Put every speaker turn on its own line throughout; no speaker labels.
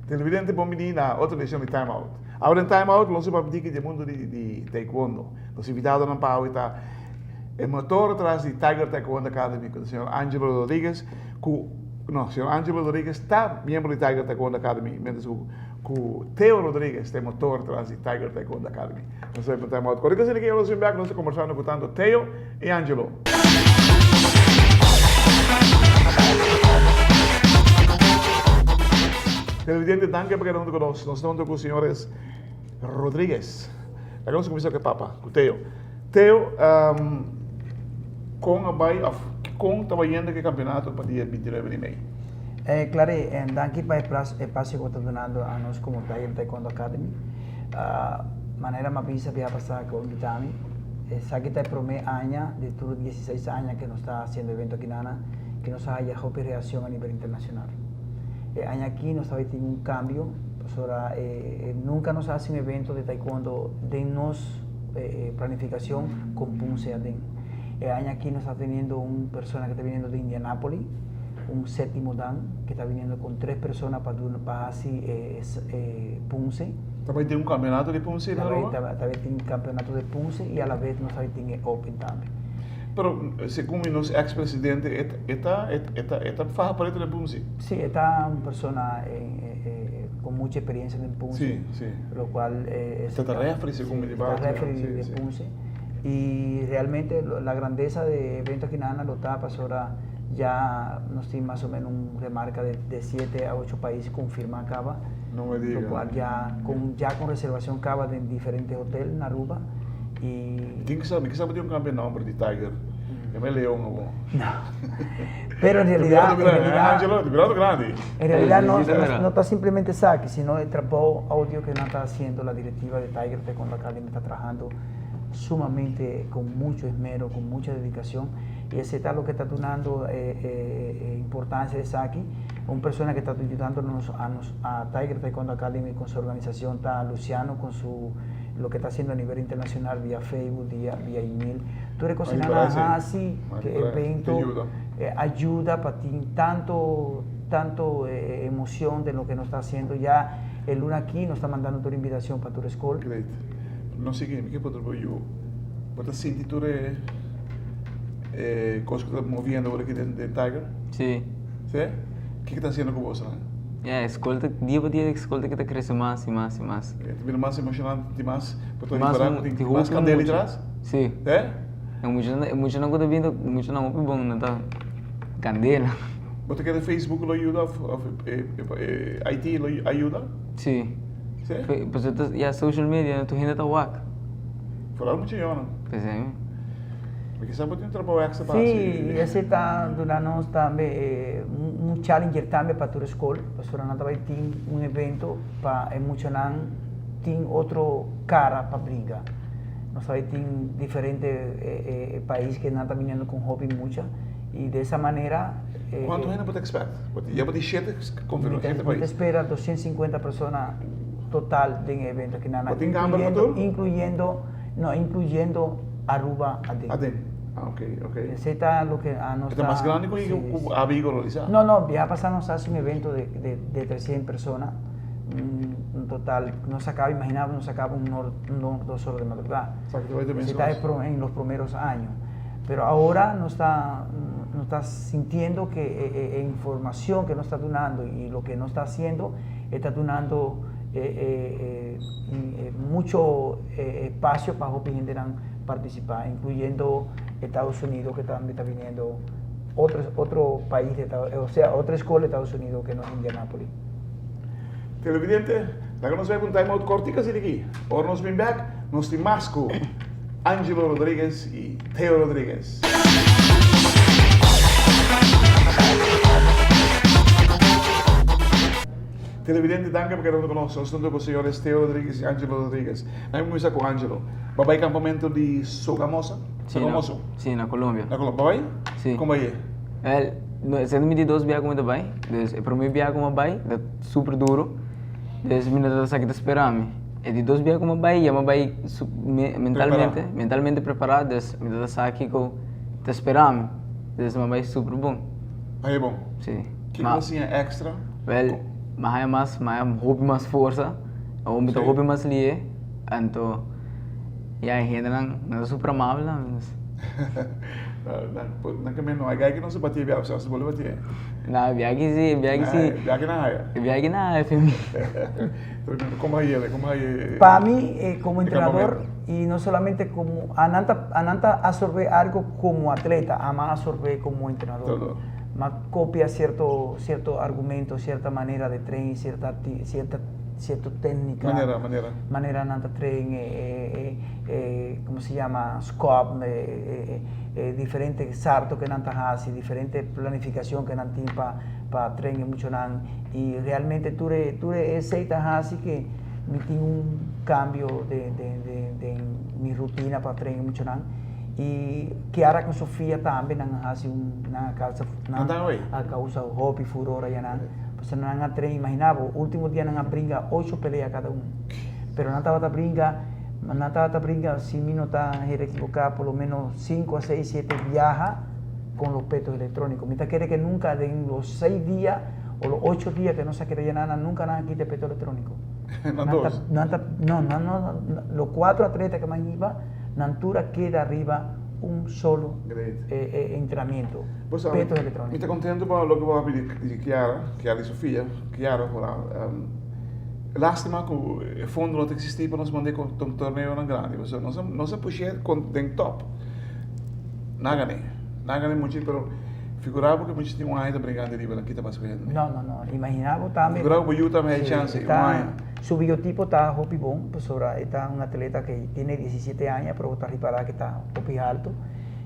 Televidente, bom menino, outra edição de Time Out. Agora em Time Out, nós vamos dica de mundo de taekwondo. Nós invitado na Pau está o motor atrás de Tiger Taekwondo Academy, com o senhor Angelo Rodrigues, o senhor Angelo Rodrigues está membro de Tiger Taekwondo Academy, menos o Theo Rodrigues, tem motor atrás de Tiger Taekwondo Academy. Nós vamos para Time Out. Quando você quer, nós vamos conversando com tanto Theo e Angelo. Televidente, danke por estar conosco. Nós estamos com os senhores Rodrigues. Vamos começar com o Papa, com o Theo. Theo, com trabalhando no campeonato para o dia 29 de maio.
Claro, danke para o espaço que está dando a nós como Taekwondo Academy. Maneira mais vista para passar com o Vitami. Sabe que é por meio ano, de todos 16 anos que nós estamos fazendo evento aqui na Ana, que nós haya reação a nível internacional. Año aquí nos ha tenido un cambio, ahora, nunca nos hace un evento de taekwondo de nos planificación con Punce Aden. Año aquí nos está teniendo una persona que está viniendo de Indianápolis, un séptimo dan que está viniendo con 3 personas para así Punce.
También tiene un campeonato de Punce, ¿no?
También tiene un campeonato de Punce y a la vez nos tiene Open también.
Pero, según nuestro ex-presidente, ¿esta faja para el Punce?
Sí, esta es una persona con mucha experiencia en el Punce.
Sí, sí.
Lo cual
esta refri, según me dijo.
Esta refri de Punce. Y realmente la grandeza de evento aquí en Ana lo tapa, ahora ya nos tiene más o menos una remarca de 7 a 8 países confirma Cava.
No me digas.
Lo cual ya con reservación Cava en diferentes hoteles en Aruba.
¿Quién sabe de un campeonato de Tiger? ¿Qué me león o
no. Pero en realidad no está simplemente Saki, sino el trabajo audio que nos está haciendo la directiva de Tiger Taekwondo Academy, está trabajando sumamente con mucho esmero, con mucha dedicación, y ese está lo que está dando importancia de Saki, una persona que está ayudándonos a Tiger Taekwondo Academy con su organización, está Luciano con lo que está haciendo a nivel internacional vía Facebook, vía email. Tú eres cocinando así, que evento ayuda para ti, tanto emoción de lo que nos está haciendo. Ya el lunes aquí nos está mandando tu invitación para tu escuela.
Great. No sé qué puedo yo. ¿Puedes sentir tu cosas que estás moviendo por aquí de Tiger?
Sí.
¿Sí? ¿Qué está haciendo con vos?
Escolta, dia por dia, escolta que está crescendo mais e mais e mais.
Também mais emocionante, mais para tu
mais
mais candela atrás?
Sim.
É?
Muito não está vindo, muito não é bom, não está candela.
Você quer Facebook lo ajuda, IT lo ajuda?
Sim.
Sim?
Pois já social media, tu ainda está wak.
Falar muito Joana.
Pois é.
Porque sabe que tem um trabalho extra para
sí, ese está dando también un challenger también para tu escuela. Pues ahora también tiene un evento para emocionar, tiene otro cara para brincar. Nos tiene diferentes países que están viniendo con hobby mucha y de esa manera.
¿Cuánto gente puede esperar? Ya puede 7 conferencias.
Te espera 250 personas total de evento aquí en incluyendo Aruba Aden.
Ok.
Ese está lo que a nosotros.
¿Es más grande que Abigo realizar?
No, ya pasamos hace un evento de 300 personas. En total, nos sacaba unos 2 horas de madrugada. Está en los primeros años. Pero ahora nos está sintiendo que información que nos está dando y lo que nos está haciendo está dando mucho espacio para que puedan participar, incluyendo Estados Unidos, que también está viniendo otro país, otra escuela de Estados Unidos que no es Indianápolis.
Televidente, agora nós vamos um time out cortico assim aqui. Agora nós vamos back, nós temos Masco, Angelo Rodrigues e Theo Rodrigues. Televidente, danke por estar conosco. Nós estamos com os senhores Theo Rodrigues e Angelo Rodrigues. Vamos começar com Angelo. Vai campamento de Sogamoso?
Sim, na Colômbia.
Na Colômbia, vai?
Sim.
Como é?
Wel, sendo me de 2 viagens como bem, dus o primeiro viagem como bem, dat super duro, dus me não sabe que esperar me. E de 2 viagens como bem, eu bem mentalmente preparado, dus me não sabe que te esperar me, dus me bem super bom.
Aí é bom.
Sim.
Que você é extra?
Wel, mais hobby mais força, ou me hobby mais lie, então, e aí ainda não é super amável, mas
Na caminho, aí que não se batia viagem, só se bolou batia.
na viagem sim.
Viagem na raia.
Viagem na FM.
Como aí?
Para mí, como
¿En qué
entrenador,
momento?
y no solamente como Ananta absorbe algo como atleta, ama absorbe como entrenador.
Todo.
Más copia cierto argumento, cierta manera de tren, cierta técnica. Manera Ananta tren, ¿cómo se llama? Scope, diferentes sartos que Ananta hace, diferente planificación que Ananta para tren y mucho nan. Y realmente tú aceitas así que me tengo un cambio de mi rutina para tren y mucho nan. Y Kiara con Sofía también hace una causa hobby furor ya nan. Pues no han tren, imaginaba, último día han brinca 8 peleas cada uno. Pero no estaba brinca, si mi no está equivocado, por lo menos 5 a 6, 7 viaja con los petos electrónicos. Mientras quiere que nunca de los 6 días o los 8 días que no se quiere llenar, nunca nada quite peto electrónico. No, los 4 atletas que más iba, Nantura queda arriba un solo entrenamiento. Petos electrónicos.
¿Estás contento con lo que va a pedir Kiara y Sofía? Kiara, lástima que el fondo no existía para nos mandar con un torneo tan grande. No se pusiera con den top. Nada gané mucho, pero figuraba que muchos tienen un año de brigante de aquí te vas viendo.
No, imaginaba también.
Figuraba que yo también hay chance.
Su biotipo está hopi bon, pues está un atleta que tiene 17 años, pero está riparada que está hopi alto.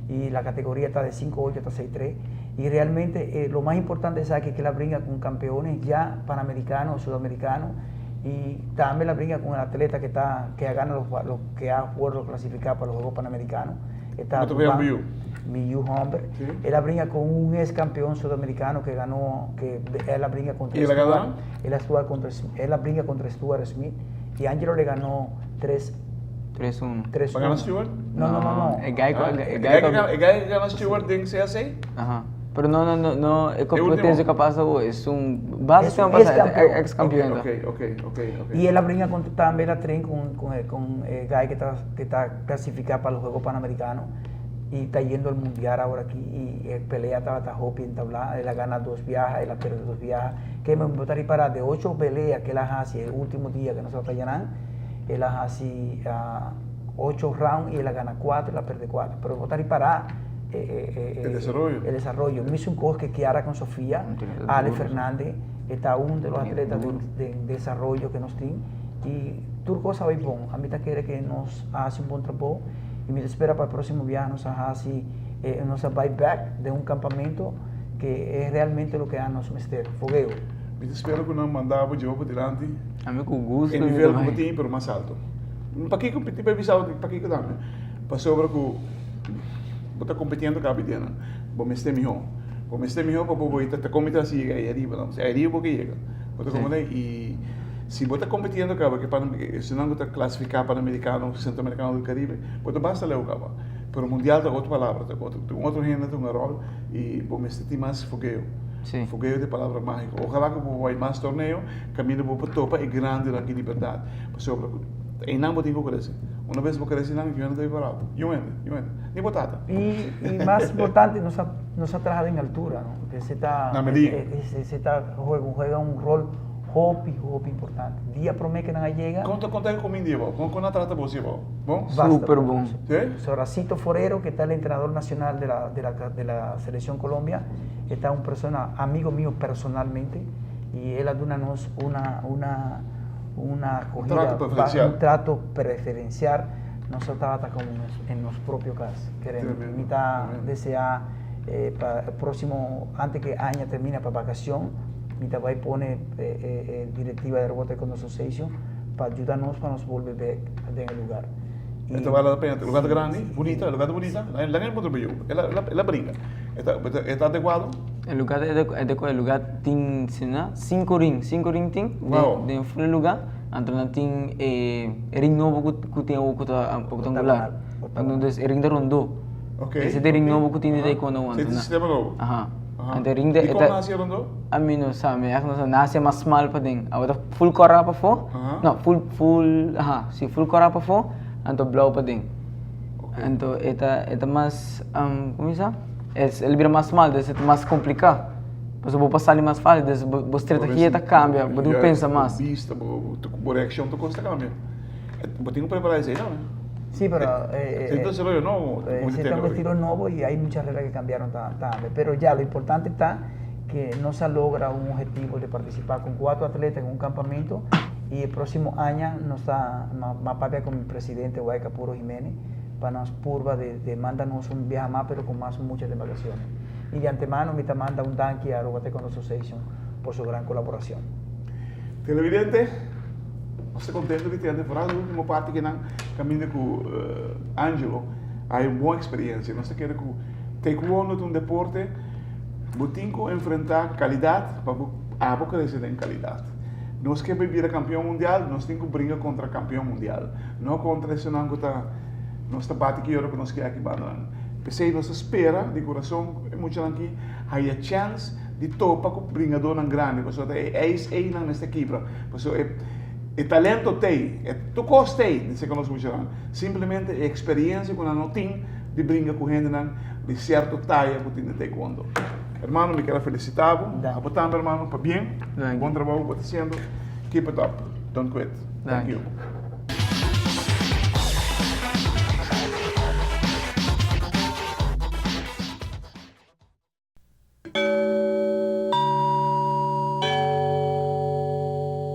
Y la categoría está de 5'8 hasta 6'3. Y realmente lo más importante es que la brinca con campeones ya panamericanos, sudamericanos. Y también la brinca con el atleta que ha ganado los que ha vuelto a clasificar para los Juegos Panamericanos. Está Miyu Humber.
Sí.
Él la brinca con un ex campeón sudamericano que ganó, que él la brinca contra
¿Y la ganó?
Él la brinca contra Stuart Smith. Y Angelo le ganó 3-1.
¿Va a ganar Stewart?
No.
El guy
que gana Stewart de CSA?
Ajá. Pero no, el competencia que pasa es un ex campeón.
Ok.
Y él la brinca también la tren con el guy que está clasificado para los Juegos Panamericanos y está yendo al mundial ahora aquí y pelea estaba hopi entablada, él la gana 2 viajes, él la pierde 2 viajes, que me voy a reparar de 8 peleas que él hace el último día que nosotros llenamos, él hace 8 rounds y él la gana 4 y la pierde 4, pero voy a reparar
el desarrollo.
Me hizo un coach que Kiara con Sofía, Ale Fernández, está uno de los atletas de desarrollo que nos tienen y Turco sabe bon, a mí te quiere que nos hace un buen trabajo y me espera para el próximo viaje nos hace nos buyback de un campamento que es realmente lo que nos mister, fogueo.
Me espero que nos mandava de por delante.
A mí con gusto.
En nivel competitivo, pero más alto. ¿Para qué competir para visar? ¿Para qué quedarme? Para sobre que vou estar competindo com a pequena, vou me estar melhor para vou estar competindo assim aí arriba, não, aí arriba porque chega, vou estar competindo e se vou estar competindo com que se não vou estar classificar para americano, centro-americano do Caribe, vou estar basta levar cá, pero mundial tem outra palavra, tem outro gênero, tem um rol e vou me sentir mais fogueo.
Sim.
Fogueo de palavra mágica. Ojalá que vou mais torneio, caminho vou para topa e grande aqui de verdade. Sobre em não vou ter que crescer. Uma vez vou crescer não, eu não estou parado. Eu entro. Nem botata.
Y más importante, nos ha trabajado en altura, ¿no? Que se está juega un rol hopi importante. Día promete que no llega.
¿Cuánto con mi día? ¿Con la trata vos? ¿Bon?
Súper bon.
¿Sí?
Soracito Forero, que está el entrenador nacional de la Selección Colombia, está una persona, amigo mío personalmente, y él ha dado una acogida, un trato preferencial. Nosotros estamos como en los propios casos. Queremos desear para el próximo, antes que año termine para vacación, mitad va a poner directiva de Robotics Association para ayudarnos para nos volver en el lugar.
Esto vale la pena, el lugar grande, bonita, la es muy bello, la brinca. ¿Está adecuado?
El lugar el lugar tiene 5 ring ting
Wow.
de full lugar, entonces tiene ring novo que tiene o octangular. Entonces ring de rondo.
Okay.
Ese de ring novo que tiene de quando
Ese
antes.
sistema novo.
Ajá.
Ajá.
Entonces ring de
¿Y cómo nació rondo?
a mí no sabe, es que nace más mal para ding. Ahora full corra para fo.
Ajá.
No, full, ajá, sí full corra para fo, entonces blau para ding.
Okay.
Entonces esta más, ¿cómo se llama? Es el vira más mal, es más complicado. Pues vou passar ali mais fácil, você trata aqui e cambia, você pensa mais.
Vista, por reacción, tu costa cambia. Vos tengo que preparar eso, ¿no?
Sí, pero
Entonces, lo no,
se está un estilo nuevo y hay muchas reglas que cambiaron también. Pero ya lo importante está que no se logra un objetivo de participar con 4 atletas en un campamento y el próximo año nos está más papia con el presidente Huayca Puro Jiménez para nos purva de mandarnos un viaje más pero con muchas embarcaciones. Y de antemano me manda un tanque a Roboteco Association por su gran colaboración.
Televidente, estou contente de ter temporada. A última parte que nós caminhamos com Angelo, há uma boa experiência. Nós queremos que taekwondo é um deporte que tem que enfrentar qualidade para a boca crescer em qualidade. Nós queremos virar campeão mundial, nós temos que brigar contra campeão mundial, não contra esse não que está nós bate que Europa nós quer aqui banana. Pensei nós espera de coração muito aqui há a chance de topa com bringador não grande, porque é não nesta equipe, porque o talento tem, tu gostei de ser que nós muito simplesmente a experiência que nós tem de brincar com gente de certo talla que tem de taekwondo. Hermano, me quero felicitar, apontando hermano, para bem, bom trabalho que está fazendo, keep it up, don't quit. Thank you.